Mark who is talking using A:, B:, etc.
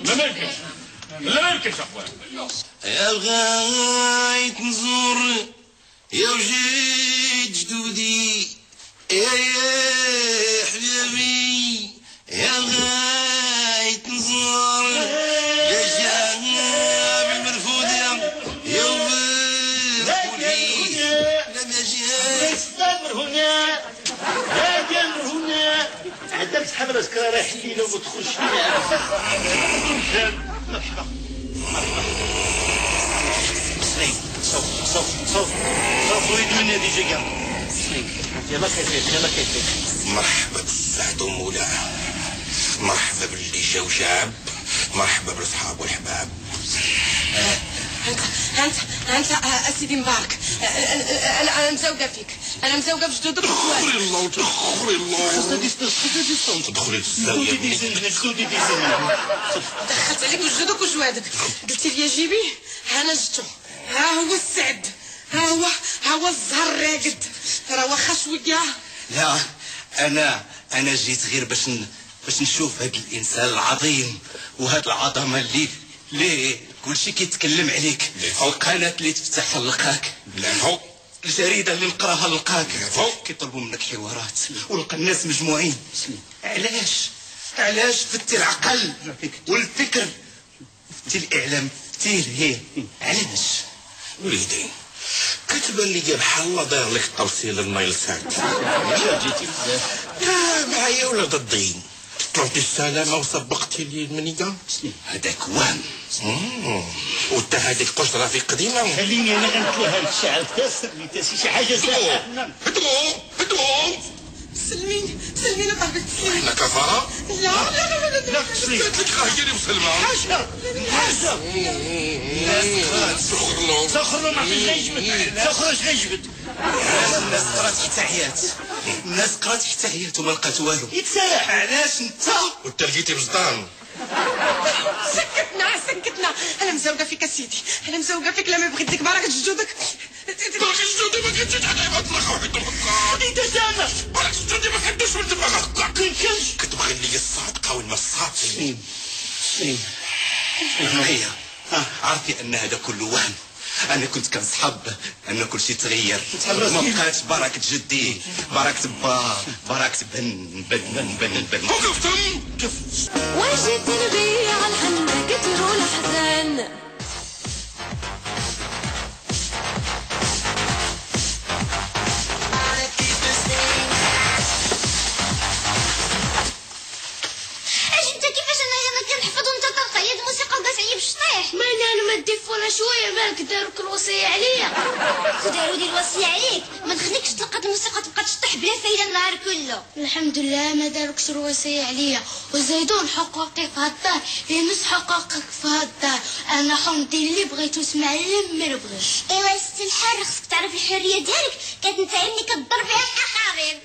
A: لا ما يمكنش، لا ما يمكنش اخويا.
B: يا بغيت نزور يا وجيت جدودي يا حبيبي يا بغيت نزور يا شعب المرفوض يا وبركولي لم يجي
C: استمر هنا هادي امر هنا عندك تسحب راسك رايح الليله وما تدخلش فيها. مرحبا مرحبا. سليم صوف اريد من هذه جيجا. يلا كيفك يلا كيفك.
B: مرحبا بالسعد ومولاه، مرحبا باللي جاو شعب، مرحبا بالاصحاب والحباب.
D: انت اسيدي مبارك، انا مزوقه فيك، انا مزوقه بجدودك.
B: تخري الله وتخري الله. تدخلي الزاويه
D: دخلت عليك بجدودك وجوادك، قلتي لي جيبيه انا جبته. ها هو السعد، ها هو الزهر الراقد، راه واخا شويه.
B: لا انا جيت غير باش نشوف هاد الانسان العظيم وهاد العظمه اللي كلشي كيتكلم عليك. القناه اللي تفتح لقاك، الجريده اللي نقراها لقاك، كيطلبوا منك حوارات ولقى الناس مجموعين. علاش فتي العقل والفكر فتي الاعلام فتي الهي؟ علاش وليدي كتبان لي بحال الله داير لك التوصيل النايل سات.
C: جيتي بزاف
B: معايا ولا ضدي؟ طلبتي السلامه وسبقتي لي المنيه. هذاك وهم. وانت هذيك قشره في قديمه.
C: خليني انا غنتلها لك الشعر تاسي شي حاجه سهله.
B: هدوء
D: سلميني قلبك تسلمي.
B: احنا كفره؟
D: لا
B: قلت لك غيري وسلمى.
C: حاجه سخر ما فيش غيجبد، سخر اش غيجبد.
B: الناس قرات حتى حيات، الناس قرات حتى حيات وما لقات والو.
C: يتسرح
B: علاش انت وانت لقيتي بصدان؟
D: سكتنا انا مزوقه فيك اسيدي، انا مزوقه فيك. لما بغيت ديك بركه جدودك
B: جدودي ما كنتش تعلم اطلق وحيد الفكار.
C: انت سامع
B: برك جدودي ما كندوش من دماغ هكا.
C: كنتش
B: كتبغي لي الصادقه وين ما الصادقين.
C: سليم
B: هي عرفتي ان هذا كله وهم. انا كنت كنصحب ان كل شيء تغير، ما بقاتش بركه جدي، بركه با، بركه بن وقفتم كيف
E: وجيت نبيع الحنة كتر والحزان.
F: شويه مالك داروك الوصيه عليا. داروا لي الوصيه عليك، ما تخليكش تلقى الموسيقى تبقى تشطح بلا فايده النهار كله. الحمد لله ما داروكش الوصيه عليا، وزيدون حقوقي في هالدار يمس حقوقك في هالدار. انا حمدي اللي بغيتو اسمع لما بغيت. ايوا ست الحر خصك تعرف الحريه ديالك كتنفع ملي كضرب بها الحقارير.